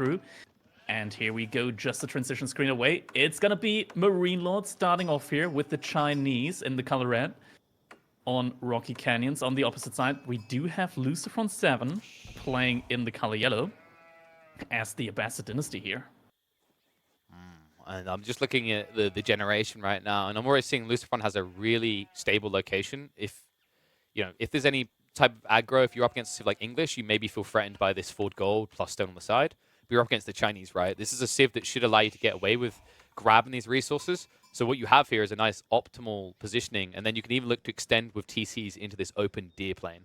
through. And here we go, just the transition screen away. It's going to be MarineLorD starting off here with the Chinese in the color red on Rocky Canyons. On the opposite side, we do have LucifroN 7 playing in the color yellow as the Abbasid dynasty here. And I'm just looking at the generation right now, and I'm already seeing LucifroN has a really stable location. If there's any type of aggro, if you're up against a civ like English, you maybe feel threatened by this 4 gold plus stone on the side. But you're up against the Chinese, right? This is a civ that should allow you to get away with grabbing these resources. So what you have here is a nice optimal positioning, and then you can even look to extend with TCs into this open deer plane.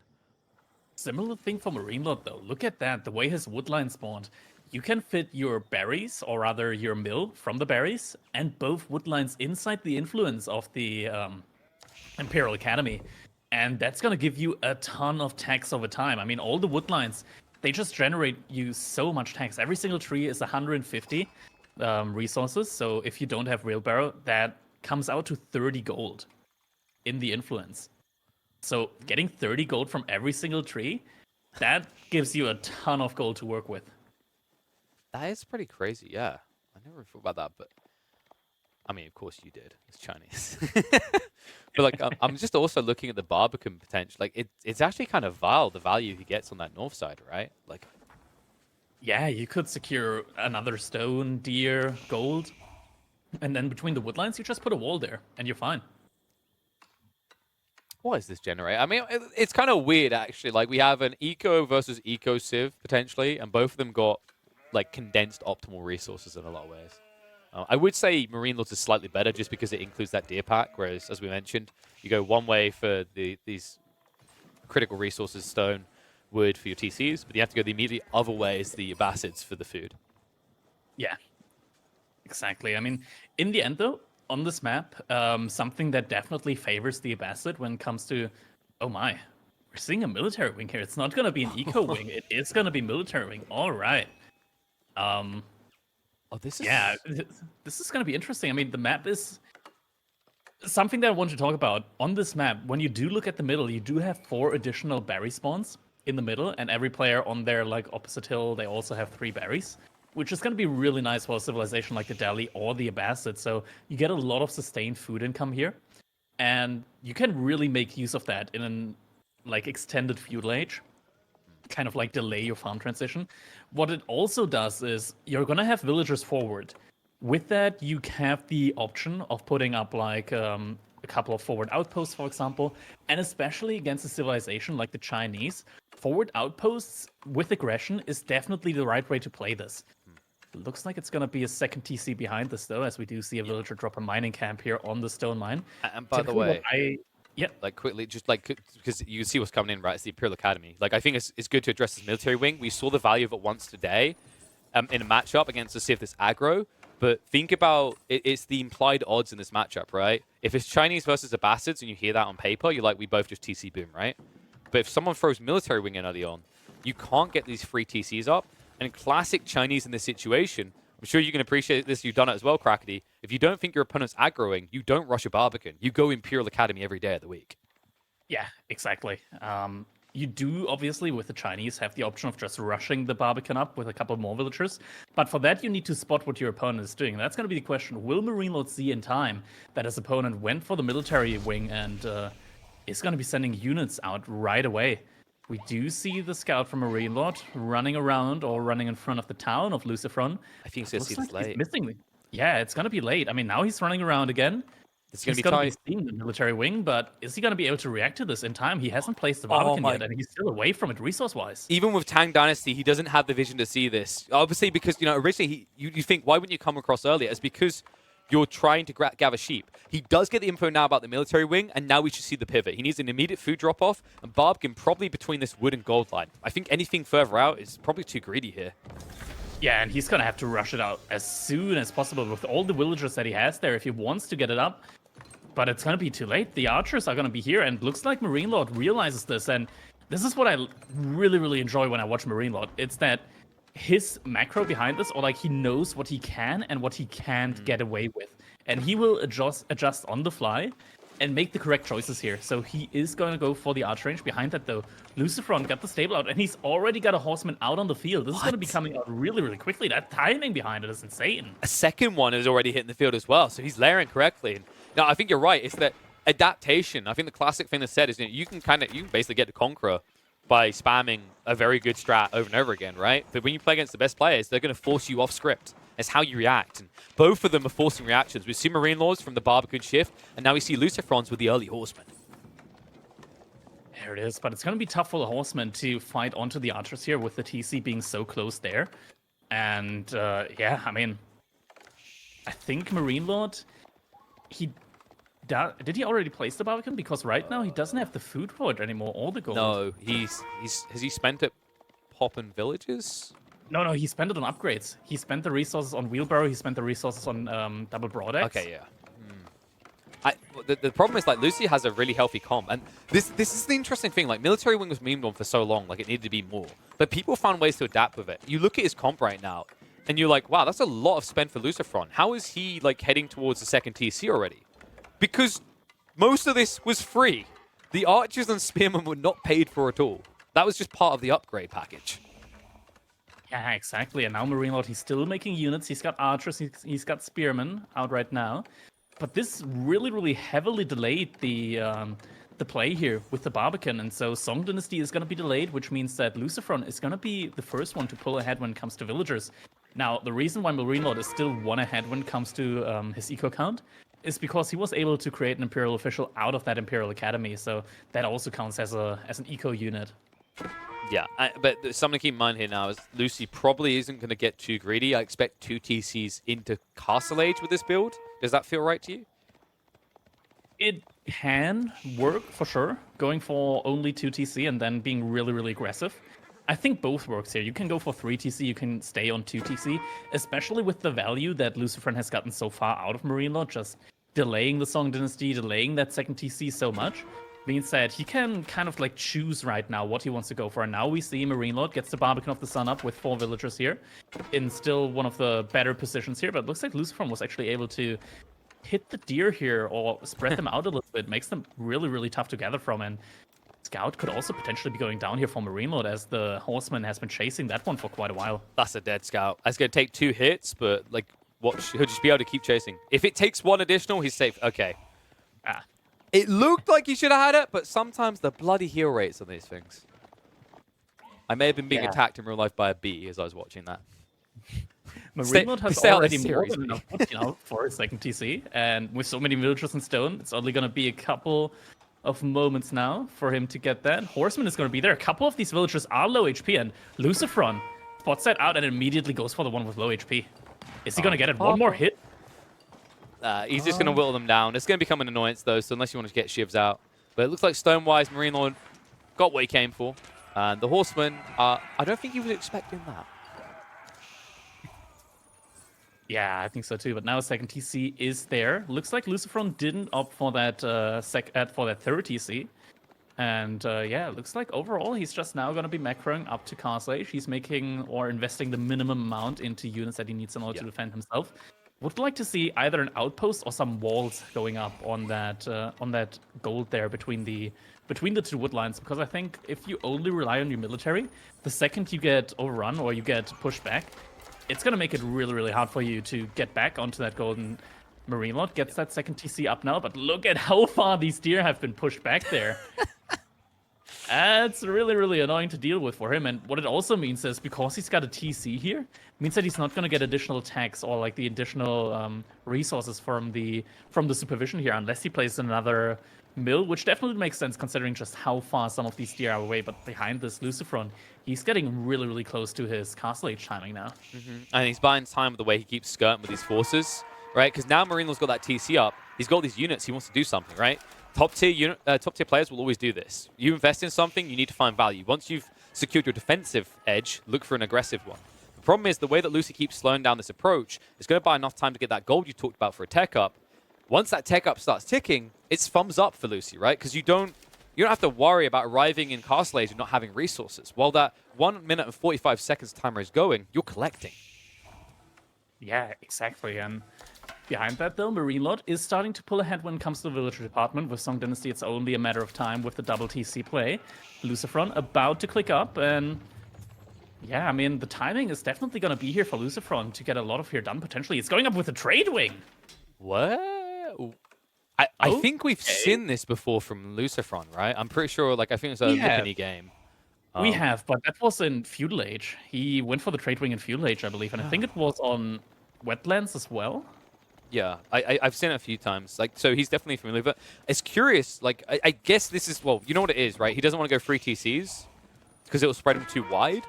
Similar thing for MarineLorD though. Look at that, the way his woodline spawned. You can fit your berries, or rather your mill from the berries, and both woodlines inside the influence of the Imperial Academy. And that's going to give you a ton of tax over time. I mean, all the woodlines, they just generate you so much tax. Every single tree is 150 resources. So if you don't have wheelbarrow, that comes out to 30 gold in the influence. So getting 30 gold from every single tree, that gives you a ton of gold to work with. That is pretty crazy, yeah. I never thought about that, but I mean, of course you did. It's Chinese. But like, I'm just also looking at the Barbican potential. Like, it's actually kind of vile, the value he gets on that north side, right? Like, yeah, you could secure another stone, deer, gold, and then between the woodlines, you just put a wall there, and you're fine. what is this generator? I mean, it's kind of weird, actually. Like, we have an eco versus eco civ, potentially, and both of them got, like, condensed optimal resources in a lot of ways. I would say MarineLorD is slightly better just because it includes that deer pack, whereas, as we mentioned, you go one way for these critical resources, stone, wood for your TCs, but you have to go the immediate other way as the Abbasids for the food. Yeah, exactly. I mean, in the end, though, on this map, something that definitely favors the Abbasid when it comes to, oh my, we're seeing a military wing here. It's not going to be an eco wing. It is going to be military wing. All right. Oh, this is... Yeah, this is going to be interesting. I mean, the map is something that I want to talk about. On this map, when you do look at the middle, you do have 4 additional berry spawns in the middle, and every player on their like opposite hill, they also have 3 berries, which is going to be really nice for a civilization like the Delhi or the Abbasid. So you get a lot of sustained food income here, and you can really make use of that in an like extended feudal age, kind of like delay your farm transition. What it also does is you're going to have villagers forward. With that, you have the option of putting up like a couple of forward outposts, for example, and especially against a civilization like the Chinese, forward outposts with aggression is definitely the right way to play this. Looks like it's going to be a second TC behind this, though, as we do see a villager drop a mining camp here on the stone mine. And by the way, yeah, like quickly, just like because you can see what's coming in, right? It's the Imperial Academy. Like, I think it's good to address this military wing. We saw the value of it once today in a matchup against a civ this aggro. But think about it's the implied odds in this matchup, right? If it's Chinese versus Abbasids and you hear that on paper, you're like, we both just TC boom, right? But if someone throws military wing in early on, you can't get these free TCs up. And classic Chinese in this situation, I'm sure you can appreciate this. You've done it as well, Crackedy. If you don't think your opponent's aggroing, you don't rush a Barbican. You go Imperial Academy every day of the week. Yeah, exactly. You do, obviously, with the Chinese, have the option of just rushing the Barbican up with a couple more villagers. But for that, you need to spot what your opponent is doing. That's going to be the question. Will MarineLorD see in time that his opponent went for the military wing and is going to be sending units out right away? We do see the scout from MarineLorD running around or running in front of the town of LucifroN. I think he's going to see this late. Missing. Yeah, it's going to be late. I mean, now he's running around again. It's going He's to be going tight. to be seeing the military wing, but is he going to be able to react to this in time? He hasn't placed the Barbican yet, and he's still away from it resource-wise. Even with Tang Dynasty, he doesn't have the vision to see this. Obviously, because, originally you think, why wouldn't you come across earlier? It's because you're trying to gather sheep. He does get the info now about the military wing, and now we should see the pivot. He needs an immediate food drop-off, and Barbican probably between this wood and gold line. I think anything further out is probably too greedy here. Yeah, and he's going to have to rush it out as soon as possible with all the villagers that he has there if he wants to get it up. But it's going to be too late. The archers are going to be here, and looks like MarineLorD realizes this. And this is what I really, really enjoy when I watch MarineLorD. It's that his macro behind this, or like he knows what he can and what he can't get away with. And he will adjust on the fly. and make the correct choices here. So he is going to go for the arch range. Behind that, though, LucifroN got the stable out, and he's already got a horseman out on the field. This is going to be coming out really, really quickly. That timing behind it is insane. A second one is already hitting the field as well, so he's layering correctly. No, I think you're right. It's that adaptation. I think the classic thing that's said is, you can basically get to Conqueror by spamming a very good strat over and over again, right? But when you play against the best players, they're going to force you off script. It's how you react. And both of them are forcing reactions. We see MarineLords from the Barbican shift, and now we see LucifroNs with the early horsemen. There it is, but it's going to be tough for the horsemen to fight onto the archers here with the TC being so close there. And yeah, I mean, I think MarineLorD, did he already place the Barbican? Because right now he doesn't have the food for it anymore, or the gold. No, has he spent it popping villages? No, he spent it on upgrades. He spent the resources on wheelbarrow. He spent the resources on double broadaxe. Okay, yeah. The problem is, like, Lucy has a really healthy comp, and this is the interesting thing. Like, military wing was memed on for so long, like it needed to be more, but people found ways to adapt with it. You look at his comp right now, and you're like, wow, that's a lot of spend for LucifroN. How is he like heading towards the second TC already? Because most of this was free. The archers and spearmen were not paid for at all. That was just part of the upgrade package. Yeah, exactly. And now MarineLorD, he's still making units. He's got archers, he's got spearmen out right now. But this really, really heavily delayed the play here with the Barbican. And so Song Dynasty is going to be delayed, which means that LucifroN is going to be the first one to pull ahead when it comes to villagers. Now, the reason why MarineLorD is still one ahead when it comes to his eco count is because he was able to create an Imperial official out of that Imperial Academy. So that also counts as an eco unit. Yeah, but something to keep in mind here now is Lucy probably isn't going to get too greedy. I expect 2 TCs into Castle Age with this build. Does that feel right to you? It can work for sure, going for only 2 TC and then being really, really aggressive. I think both works here. You can go for 3 TC, you can stay on 2 TC, especially with the value that LucifroN has gotten so far out of MarineLorD, just delaying the Song Dynasty, delaying that second TC so much. Means that he can kind of like choose right now what he wants to go for. And now we see MarineLorD gets the Barbican of the Sun up with 4 villagers here in still one of the better positions here. But it looks like LucifroN was actually able to hit the deer here or spread them out a little bit. Makes them really, really tough to gather from. And Scout could also potentially be going down here for MarineLorD as the Horseman has been chasing that one for quite a while. That's a dead Scout. That's going to take 2 hits, but like, watch, he'll just be able to keep chasing. If it takes 1 additional, he's safe. Okay. It looked like he should have had it, but sometimes the bloody heal rates on these things. I may have been being attacked in real life by a bee as I was watching that. MarineLorD has already more than enough for a second TC, and with so many villagers in stone, it's only going to be a couple of moments now for him to get that. Horseman is going to be there. A couple of these villagers are low HP, and LucifroN spots that out and immediately goes for the one with low HP. Is he going to get it? One more hit? He's just going to whittle them down. It's going to become an annoyance, though, so unless you want to get shivs out. But it looks like Stonewise, MarineLorD got what he came for. And the Horseman, I don't think he was expecting that. Yeah, I think so too. But now second TC is there. Looks like LucifroN didn't opt for that for that third TC. And yeah, it looks like overall he's just now going to be macroing up to Castle Age. He's making or investing the minimum amount into units that he needs in order to defend himself. Would like to see either an outpost or some walls going up on that gold there between the 2 wood lines, because I think if you only rely on your military, the second you get overrun or you get pushed back, it's gonna make it really, really hard for you to get back onto that golden. MarineLorD gets that second TC up now, but look at how far these deer have been pushed back there. That's really, really annoying to deal with for him. And what it also means is, because he's got a TC here, means that he's not going to get additional tax or like the additional resources from the supervision here, unless he plays another mill, which definitely makes sense considering just how far some of these deer are away. But behind this LucifroN, he's getting really, really close to his Castle Age timing now. And he's buying time with the way he keeps skirting with these forces, right? Because now MarineLorD's got that TC up. He's got these units. He wants to do something, right? Top tier players will always do this. You invest in something, you need to find value. Once you've secured your defensive edge, look for an aggressive one. The problem is the way that Lucy keeps slowing down this approach is going to buy enough time to get that gold you talked about for a tech up. Once that tech up starts ticking, it's thumbs up for Lucy, right? Because you don't have to worry about arriving in Castle Age and not having resources. While that 1 minute and 45 seconds timer is going, you're collecting. Yeah, exactly. And Behind that, though, MarineLorD is starting to pull ahead when it comes to the villager department. With Song Dynasty, it's only a matter of time with the double TC play. LucifroN about to click up, and yeah, I mean, the timing is definitely going to be here for LucifroN to get a lot of here done, potentially. It's going up with a trade wing. What? I think we've seen this before from LucifroN, right? I'm pretty sure, like, I think it's a Lippany game. We have, but that was in Feudal Age. He went for the trade wing in Feudal Age, I believe, and I think it was on Wetlands as well. Yeah, I've seen it a few times. Like, so he's definitely familiar with it. It's curious. Like, I guess this is, well, you know what it is, right? He doesn't want to go free TCs because it will spread him too wide.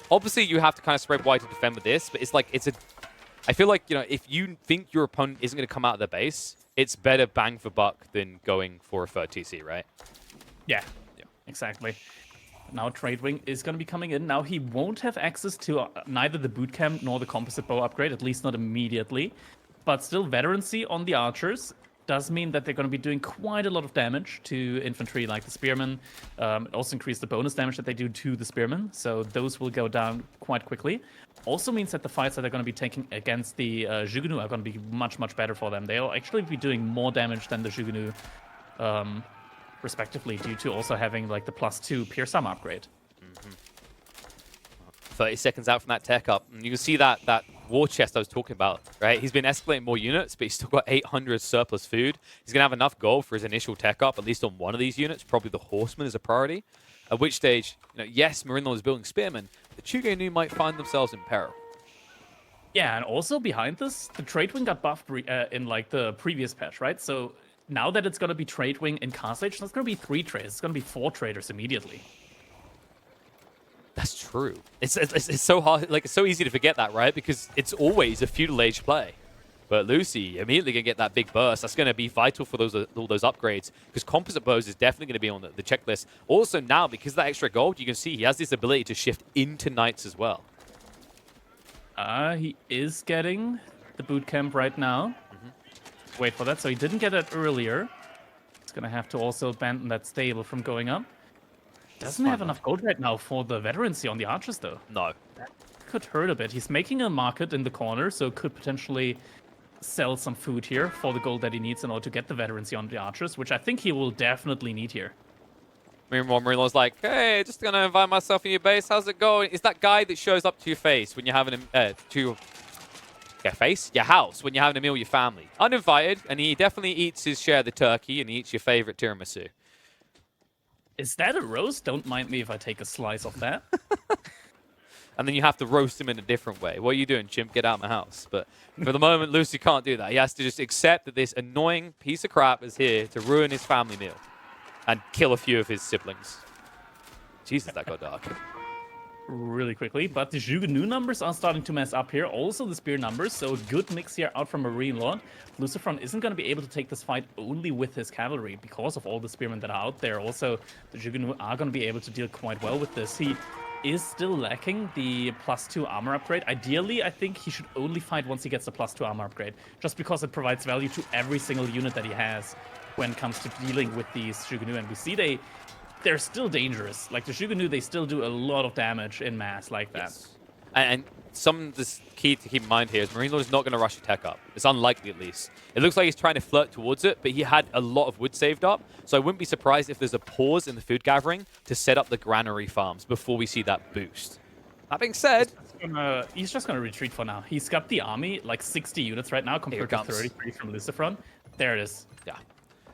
Obviously, you have to kind of spread wide to defend with this, but it's like, I feel like, you know, if you think your opponent isn't going to come out of their base, it's better bang for buck than going for a third TC, right? Yeah, exactly. Now Trade Wing is going to be coming in. Now he won't have access to neither the bootcamp nor the composite bow upgrade, at least not immediately. But still, veterancy on the archers does mean that they're going to be doing quite a lot of damage to infantry like the spearmen. It also increased the bonus damage that they do to the spearmen, so those will go down quite quickly. Also means that the fights that they're going to be taking against the Jugunu are going to be much, much better for them. They'll actually be doing more damage than the Jugunu, respectively, due to also having like the +2 Pierce Armor upgrade. 30 seconds out from that tech up, and you can see that war chest I was talking about, right? He's been escalating more units, but he's still got 800 surplus food. He's going to have enough gold for his initial tech up, at least on one of these units. Probably the Horseman is a priority. At which stage, you know, yes, MarineLorD is building Spearmen, the Chugenu might find themselves in peril. Yeah, and also behind this, the Trade Wing got buffed in like the previous patch, right? So now that it's going to be Trade Wing in Castle Age, it's going to be 3 trades. It's going to be 4 traders immediately. That's true. It's so hard, like it's so easy to forget that, right? Because it's always a Feudal Age play. But Lucy immediately gonna get that big burst. That's gonna be vital for all those upgrades. Because composite bows is definitely gonna be on the checklist. Also now, because of that extra gold, you can see he has this ability to shift into knights as well. He is getting the boot camp right now. Wait for that. So he didn't get it earlier. He's gonna have to also abandon that stable from going up. Doesn't have enough gold right now for the veterancy on the archers, though. No. That could hurt a bit. He's making a market in the corner, so could potentially sell some food here for the gold that he needs in order to get the veterancy on the archers, which I think he will definitely need here. MarineLorD's like, hey, just gonna invite myself in your base. How's it going? It's that guy that shows up to your face when you're having your house when you're having a meal with your family. Uninvited, and he definitely eats his share of the turkey and he eats your favorite tiramisu. Is that a roast? Don't mind me if I take a slice of that. And then you have to roast him in a different way. What are you doing, chimp? Get out of my house. But for the moment, Lucy can't do that. He has to just accept that this annoying piece of crap is here to ruin his family meal and kill a few of his siblings. Jesus, that got dark. Really quickly, but the Jugunu numbers are starting to mess up here. Also the spear numbers, so a good mix here out from MarineLorD. LucifroN isn't going to be able to take this fight only with his cavalry because of all the spearmen that are out there. Also, the Jugunu are going to be able to deal quite well with this. He is still lacking the +2 armor upgrade. Ideally, I think he should only fight once he gets the +2 armor upgrade, just because it provides value to every single unit that he has when it comes to dealing with these Jugunu. And we see they're still dangerous. Like the Jugunu, they still do a lot of damage in mass like that. Yes. And some this key to keep in mind here is MarineLorD is not going to rush a tech up. It's unlikely, at least. It looks like he's trying to flirt towards it, but he had a lot of wood saved up, so I wouldn't be surprised if there's a pause in the food gathering to set up the granary farms before we see that boost. That being said, he's just going to retreat for now. He's got the army, like 60 units right now, compared to 33 from LucifroN. There it is. Yeah.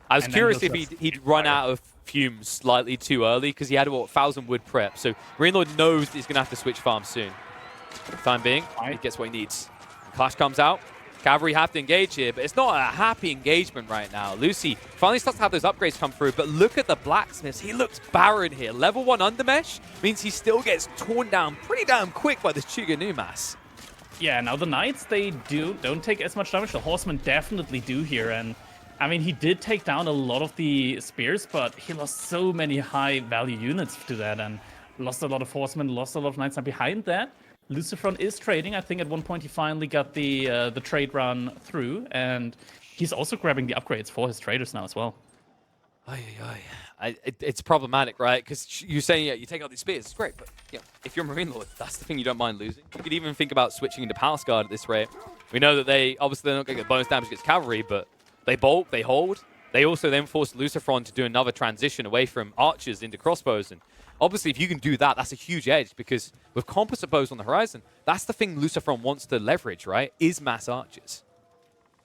I was curious if he'd run out of fumes slightly too early, because he had, what, 1,000 wood prep. So MarineLorD knows that he's going to have to switch farms soon. For the time being, he gets what he needs. Clash comes out. Cavalry have to engage here, but it's not a happy engagement right now. Lucy finally starts to have those upgrades come through, but look at the blacksmiths. He looks barren here. Level 1 undermesh means he still gets torn down pretty damn quick by this Chuganu mass. Yeah, now the knights, they don't take as much damage. The horsemen definitely do here, and I mean, he did take down a lot of the spears, but he lost so many high-value units to that, and lost a lot of horsemen, lost a lot of knights. And behind that, LucifroN is trading. I think at one point he finally got the trade run through, and he's also grabbing the upgrades for his traders now as well. It's problematic, right? Because you're saying, yeah, you take out these spears, it's great, but if you're MarineLorD, that's the thing you don't mind losing. You could even think about switching into Palace Guard at this rate. We know that obviously they're not going to get bonus damage against cavalry, but they bolt, they hold. They also then force LucifroN to do another transition away from archers into crossbows. And obviously, if you can do that, that's a huge edge, because with composite bows on the horizon, that's the thing LucifroN wants to leverage, right? Is mass archers.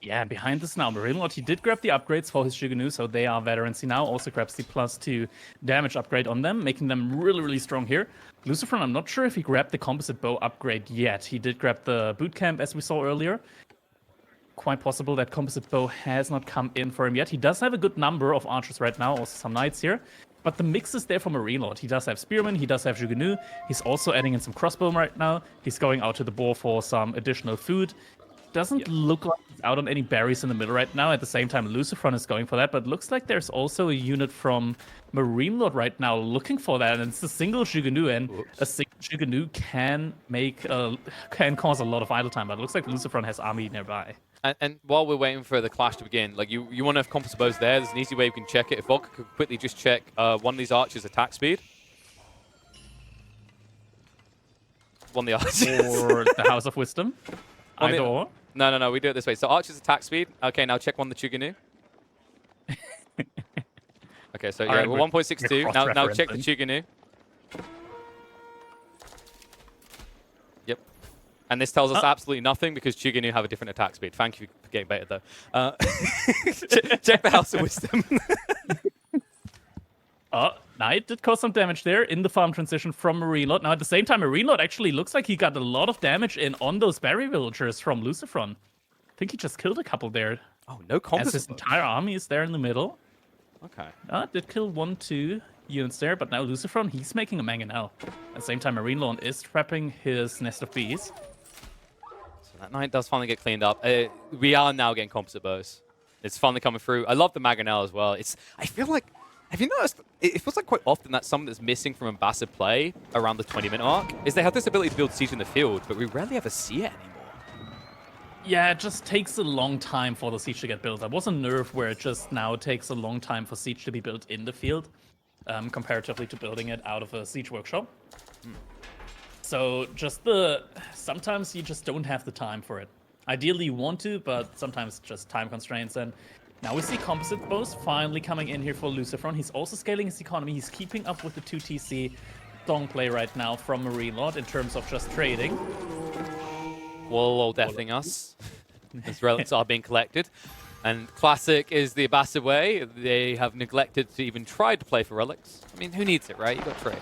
Yeah, behind this now, MarineLorD, he did grab the upgrades for his Shuganu, so they are veterans. He now also grabs the +2 damage upgrade on them, making them really, really strong here. LucifroN, I'm not sure if he grabbed the composite bow upgrade yet. He did grab the boot camp, as we saw earlier. Quite possible that composite bow has not come in for him yet. He does have a good number of archers right now, also some knights here. But the mix is there for MarineLorD. He does have spearmen, he does have Jugunu. He's also adding in some crossbow right now. He's going out to the boar for some additional food. Doesn't look like he's out on any berries in the middle right now. At the same time, LucifroN is going for that, but looks like there's also a unit from MarineLorD right now looking for that, and it's a single Jugunu, and a single Jugunu can cause a lot of idle time, but it looks like LucifroN has army nearby. And while we're waiting for the clash to begin, like you want to have composite bows there. There's an easy way you can check it. If Vodka could quickly just check one of these archers' attack speed. One of the archers. Or the House of Wisdom. Either or. No, we do it this way. So archer's attack speed. Okay, now check one of the Chuganu. Okay, so yeah, we're 1.62. Now check the Chuganu. Yep. And this tells us absolutely nothing because Chuganu have a different attack speed. Thank you for getting baited, though. Check the House of Wisdom. Now it did cause some damage there in the farm transition from MarineLorD. Now, at the same time, MarineLorD actually looks like he got a lot of damage in on those berry villagers from LucifroN. I think he just killed a couple there. Oh, no composite. As his entire army is there in the middle. Okay. Did kill 1-2 units there, but now LucifroN, he's making a mangonel. At the same time, MarineLorD is trapping his nest of bees. So that knight does finally get cleaned up. We are now getting composite bows. It's finally coming through. I love the mangonel as well. I feel like... Have you noticed, it feels like quite often that's something that's missing from Ambassador play around the 20-minute mark, is they have this ability to build siege in the field, but we rarely ever see it anymore. Yeah, it just takes a long time for the siege to get built. There was a nerf where it just now takes a long time for siege to be built in the field, comparatively to building it out of a siege workshop. So sometimes you just don't have the time for it. Ideally you want to, but sometimes just time constraints. And now we see composite bows finally coming in here for LucifroN. He's also scaling his economy. He's keeping up with the 2TC strong play right now from MarineLorD in terms of just trading. Whoa, deathing us. As relics are being collected. And classic is the Ambassador way. They have neglected to even try to play for relics. I mean, who needs it, right? You got trade.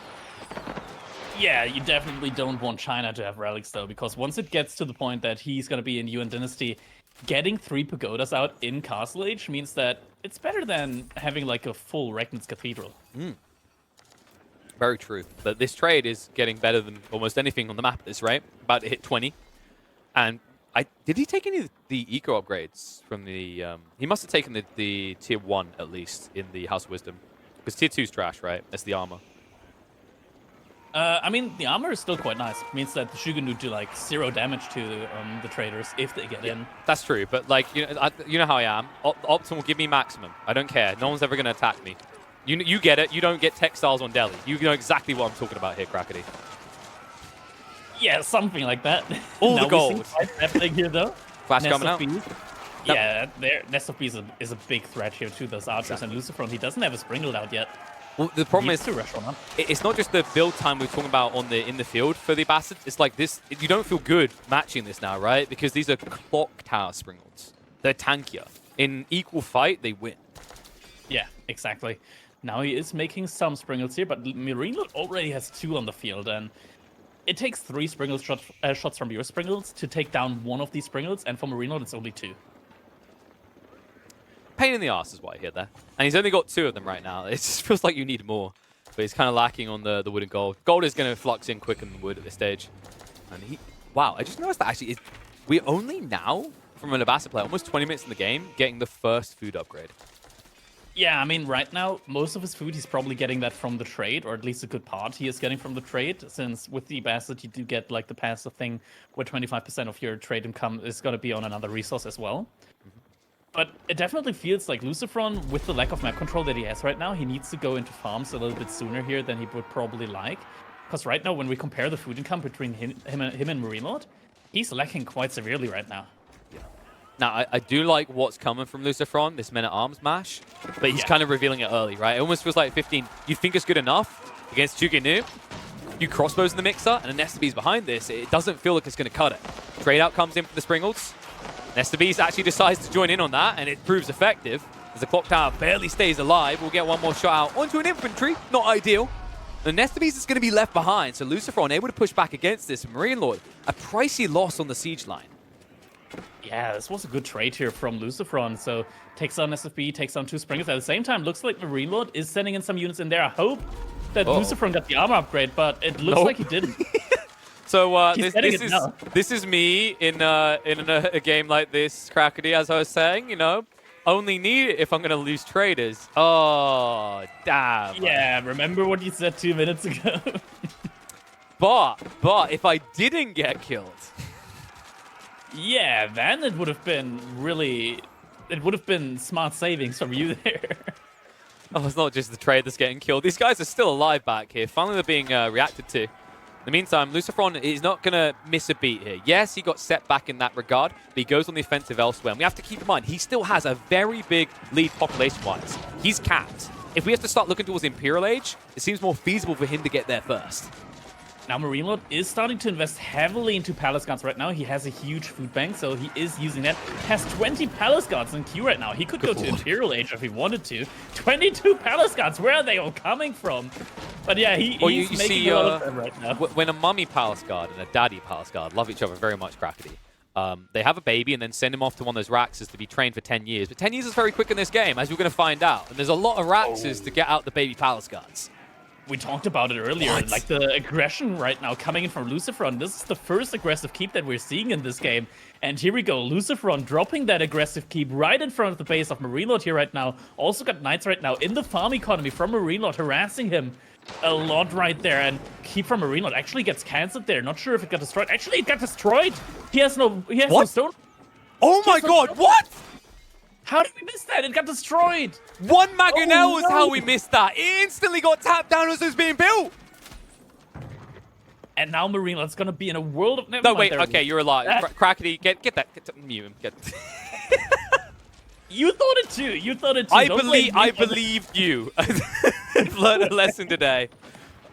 Yeah, you definitely don't want China to have relics, though, because once it gets to the point that he's going to be in Yuan Dynasty, getting 3 pagodas out in Castle Age means that it's better than having like a full Regnitz Cathedral. Very true. But this trade is getting better than almost anything on the map at this rate. About to hit 20. And did he take any of the eco upgrades from the... he must have taken the tier 1 at least in the House of Wisdom. Because tier 2 is trash, right? That's the armor. I mean, the armor is still quite nice. It means that the Shuganu do like 0 damage to the traders if they get in. That's true, but like you know how I am. Optim will give me maximum. I don't care. No one's ever going to attack me. You get it. You don't get textiles on Delhi. You know exactly what I'm talking about here, Crackedy. Yeah, something like that. All the gold. Happening here though. Flash coming out. Yeah, Nest of Bees is a big threat here to those archers, and LucifroN, he doesn't have a Springled out yet. Well, the problem is, to rush on it's not just the build time we're talking about in the field for the Ambassador. It's like this. You don't feel good matching this now, right? Because these are clock tower Springleds. They're tankier. In equal fight, they win. Yeah, exactly. Now he is making some Springleds here, but MarineLorD already has 2 on the field, and it takes 3 Springled shots from your Springleds to take down one of these Springleds, and for MarineLorD, it's only 2. Pain in the ass is what I hear there. And he's only got 2 of them right now. It just feels like you need more. But he's kind of lacking on the wood and gold. Gold is going to flux in quicker than wood at this stage. And wow, I just noticed that actually we're only now, from an Ambassador player, almost 20 minutes in the game, getting the first food upgrade. Yeah, I mean, right now, most of his food, he's probably getting that from the trade, or at least a good part he is getting from the trade, since with the Ambassador, you do get like the passive thing where 25% of your trade income is going to be on another resource as well. But it definitely feels like LucifroN, with the lack of map control that he has right now, he needs to go into farms a little bit sooner here than he would probably like. Because right now, when we compare the food income between him and MarineLorD, he's lacking quite severely right now. Now, I do like what's coming from LucifroN, this men-at-arms mash, but he's kind of revealing it early, right? It almost feels like 15. You think it's good enough against Chuginu? You crossbows in the mixer, and a NestaBeast behind this. It doesn't feel like it's going to cut it. Trade out comes in for the Springles. NestaBeast actually decides to join in on that, and it proves effective. As the clock tower barely stays alive, we'll get one more shot out onto an infantry. Not ideal. The NestaBeast is going to be left behind, so LucifroN able to push back against this. MarineLorD, a pricey loss on the siege line. Yeah, this was a good trade here from LucifroN. So takes on SFB, takes on 2 Springers. At the same time, looks like MarineLorD is sending in some units in there. I hope that LucifroN got the armor upgrade, but it looks like he didn't. So this is me in a game like this, Crackedy, as I was saying, you know, only need it if I'm going to lose traders. Oh, damn. Yeah, remember what you said 2 minutes ago? But if I didn't get killed... Yeah, then it would have been smart savings from you there. Oh, it's not just the trade that's getting killed. These guys are still alive back here. Finally, they're being reacted to. In the meantime, LucifroN is not going to miss a beat here. Yes, he got set back in that regard, but he goes on the offensive elsewhere. And we have to keep in mind, he still has a very big lead population-wise. He's capped. If we have to start looking towards Imperial Age, it seems more feasible for him to get there first. Now, MarineLorD is starting to invest heavily into Palace Guards right now. He has a huge food bank, so he is using that. Has 20 Palace Guards in queue right now. He could go to Imperial Age if he wanted to. 22 Palace Guards. Where are they all coming from? But yeah, he's making a lot of them right now. When a mummy Palace Guard and a daddy Palace Guard love each other very much, Crackedy. They have a baby and then send him off to one of those Raxes to be trained for 10 years. But 10 years is very quick in this game, as you're going to find out. And there's a lot of Raxes to get out the baby Palace Guards. We talked about it earlier, like the aggression right now coming in from LucifroN. This is the first aggressive keep that we're seeing in this game. And here we go, LucifroN dropping that aggressive keep right in front of the base of MarineLorD here right now. Also got Knights right now in the farm economy from MarineLorD, harassing him a lot right there. And keep from MarineLorD actually gets cancelled there. Not sure if it got destroyed. Actually, it got destroyed. He has no stone. Oh my god, what? How did we miss that? It got destroyed. One Mangonel was how we missed that. It instantly got tapped down as it was being built. And now MarineLorD's going to be in a world of... No, wait. Okay, you're alive. Crackedy, get that. Mute him. You thought it too. You thought it too. I believed you. Learned a lesson today.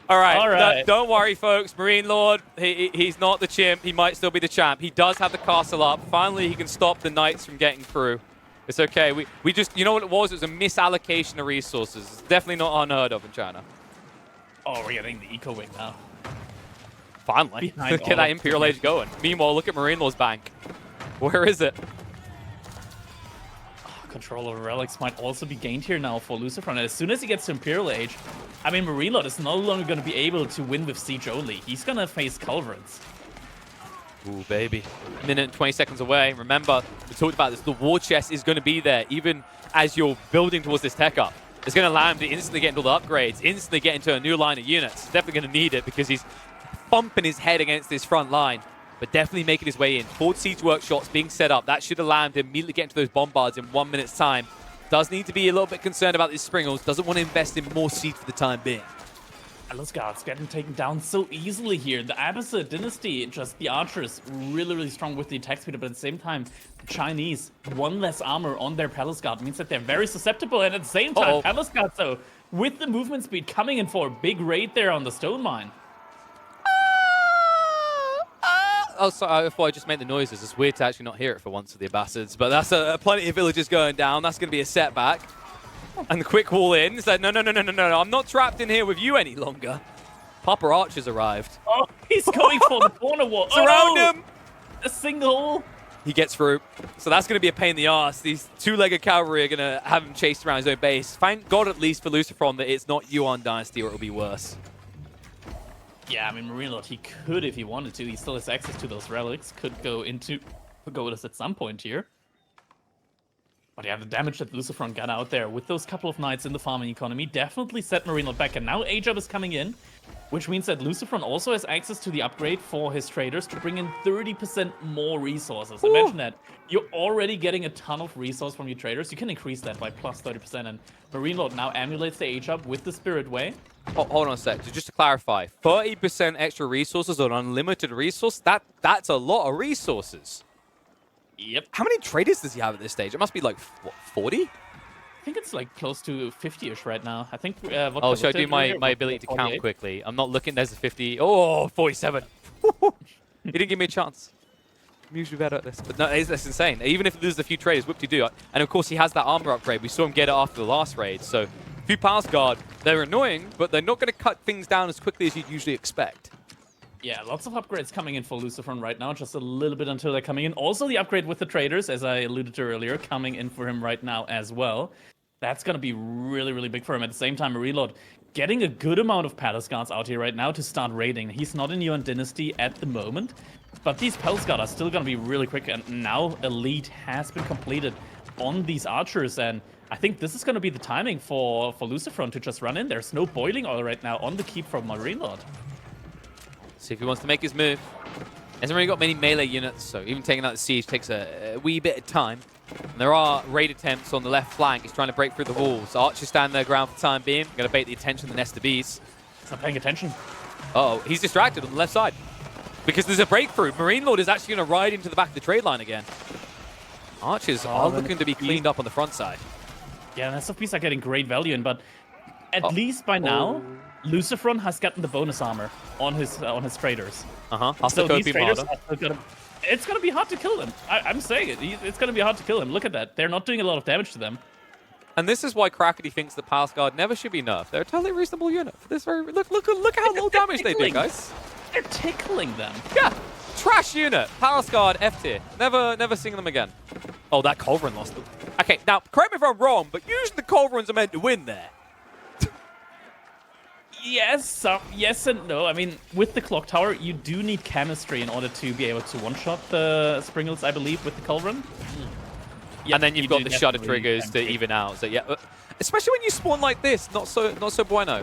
All right. Don't worry, folks. MarineLorD, he's not the chimp. He might still be the champ. He does have the castle up. Finally, he can stop the Knights from getting through. It's okay. We just, you know what it was? It was a misallocation of resources. It's definitely not unheard of in China. Oh, we're getting the eco wing now. Finally. Get that Imperial Age going. Meanwhile, look at MarineLorD's bank. Where is it? Control over relics might also be gained here now for LucifroN. As soon as he gets to Imperial Age, I mean, MarineLorD is no longer going to be able to win with siege only. He's going to face culverins. Ooh, baby. A minute and 20 seconds away. Remember, we talked about this. The war chest is going to be there, even as you're building towards this tech up. It's going to allow him to instantly get into all the upgrades, instantly get into a new line of units. Definitely going to need it because he's bumping his head against this front line, but definitely making his way in. 4 siege workshops being set up. That should allow him to immediately get into those bombards in 1 minute's time. Does need to be a little bit concerned about these Springles. Doesn't want to invest in more siege for the time being. And those guards getting taken down so easily here. The Abbasid dynasty, just the archers, really strong with the attack speed, but at the same time, the Chinese, 1 less armor on their Palace Guard means that they're very susceptible. And at the same time, Palace Guard, so with the movement speed coming in for a big raid there on the stone mine. Oh, sorry, I thought I just made the noises. It's weird to actually not hear it for once with the Abbasids, but that's plenty of villagers going down. That's going to be a setback. And the quick wall in. It's like, no, I'm not trapped in here with you any longer. Papa Archer's arrived. Oh, he's going for the corner wall. Surround him! A single. He gets through. So that's going to be a pain in the arse. These 2-legged cavalry are going to have him chased around his own base. Thank God, at least for LucifroN, that it's not Yuan Dynasty or it'll be worse. Yeah, I mean, MarineLorD, he could if he wanted to. He still has access to those relics. Could go with us at some point here. But yeah, the damage that LucifroN got out there with those couple of knights in the farming economy definitely set MarineLorD back. And now Age is coming in, which means that LucifroN also has access to the upgrade for his traders to bring in 30% more resources. Ooh. Imagine that. You're already getting a ton of resource from your traders. You can increase that by plus 30%. And MarineLorD now emulates the Age with the Spirit Way. Hold on a sec. So just to clarify, 30% extra resources on unlimited resource, that's a lot of resources. Yep. How many traders does he have at this stage? It must be like, what, 40? I think it's like close to 50-ish right now. I think. Oh, should I do my ability to count quickly? I'm not looking. There's a 50. Oh, 47. He didn't give me a chance. I'm usually better at this. But no, that's insane. Even if he loses a few traders, whoop-de-doo. And of course, he has that armor upgrade. We saw him get it after the last raid. So, a few Palace Guard, they're annoying, but they're not going to cut things down as quickly as you'd usually expect. Yeah, lots of upgrades coming in for LucifroN right now, just a little bit until they're coming in. Also, the upgrade with the traders, as I alluded to earlier, coming in for him right now as well. That's going to be really, really big for him. At the same time, MarineLorD getting a good amount of Palace Guards out here right now to start raiding. He's not in Yuan Dynasty at the moment, but these Palace Guards are still going to be really quick. And now Elite has been completed on these archers, and I think this is going to be the timing for LucifroN to just run in. There's no boiling oil right now on the keep from MarineLorD. See if he wants to make his move. Hasn't really got many melee units, so even taking out the siege takes a wee bit of time. And there are raid attempts on the left flank. He's trying to break through the walls. Archers stand their ground for the time being. Going to bait the attention of the nest of bees. He's not paying attention. Uh-oh, he's distracted on the left side. Because there's a breakthrough. MarineLorD is actually going to ride into the back of the trade line again. Archers are looking to be cleaned up on the front side. Yeah, and SFPs are getting great value in, but at least by now, LucifroN has gotten the bonus armor on his traders. So these traders it's gonna be hard to kill them. I'm saying it. It's gonna be hard to kill them. Look at that. They're not doing a lot of damage to them. And this is why Crackedy thinks that Palace Guard never should be nerfed. They're a totally reasonable unit. For this very look how low damage they do, guys. They're tickling them. Yeah, trash unit. Palace Guard F tier. Never seeing them again. Oh, that Culverin lost them. Okay, now correct me if I'm wrong, but usually the Culverins are meant to win there. Yes, yes and no. I mean, with the Clock Tower, you do need chemistry in order to be able to one-shot the Springles, I believe, with the Culverin. Yeah, and then you've got the shutter triggers to even out. So yeah, especially when you spawn like this, not so bueno.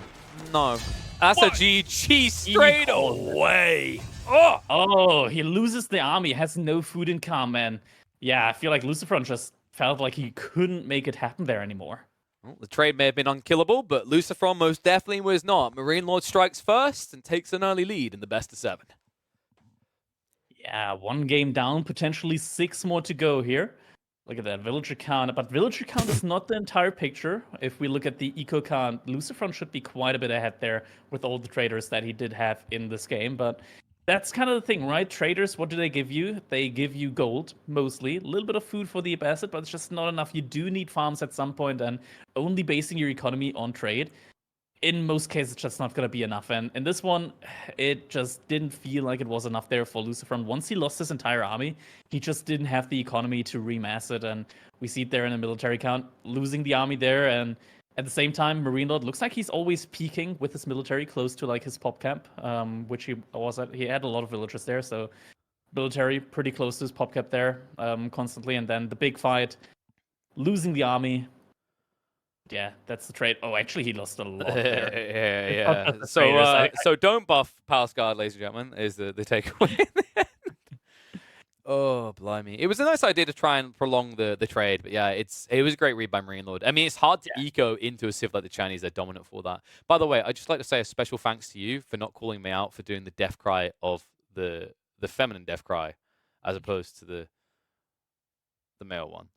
No, that's a GG straight away. Oh, he loses the army, has no food in common. Yeah, I feel like LucifroN just felt like he couldn't make it happen there anymore. Well, the trade may have been unkillable, but LucifroN most definitely was not. MarineLorD strikes first and takes an early lead in the best of 7. Yeah, 1 game down, potentially 6 more to go here. Look at that, villager count. But villager count is not the entire picture. If we look at the eco count, LucifroN should be quite a bit ahead there with all the traders that he did have in this game. But that's kind of the thing, right? Traders, what do they give you? They give you gold, mostly. A little bit of food for the ambassador, but it's just not enough. You do need farms at some point, and only basing your economy on trade, in most cases, it's just not going to be enough. And in this one, it just didn't feel like it was enough there for LucifroN. Once he lost his entire army, he just didn't have the economy to remass it, and we see it there in the military count, losing the army there, and at the same time, MarineLorD looks like he's always peaking with his military close to like his pop camp, which he was at. He had a lot of villagers there, so military pretty close to his pop camp there constantly. And then the big fight, losing the army. Yeah, that's the trade. Oh, actually, he lost a lot there. Yeah. So don't buff Palace Guard, ladies and gentlemen, is the takeaway. Oh, blimey. It was a nice idea to try and prolong the trade, but yeah, it was a great read by MarineLorD. I mean, it's hard to eco into a civ like the Chinese. They're dominant for that. By the way, I'd just like to say a special thanks to you for not calling me out for doing the death cry of the feminine death cry as opposed to the male one.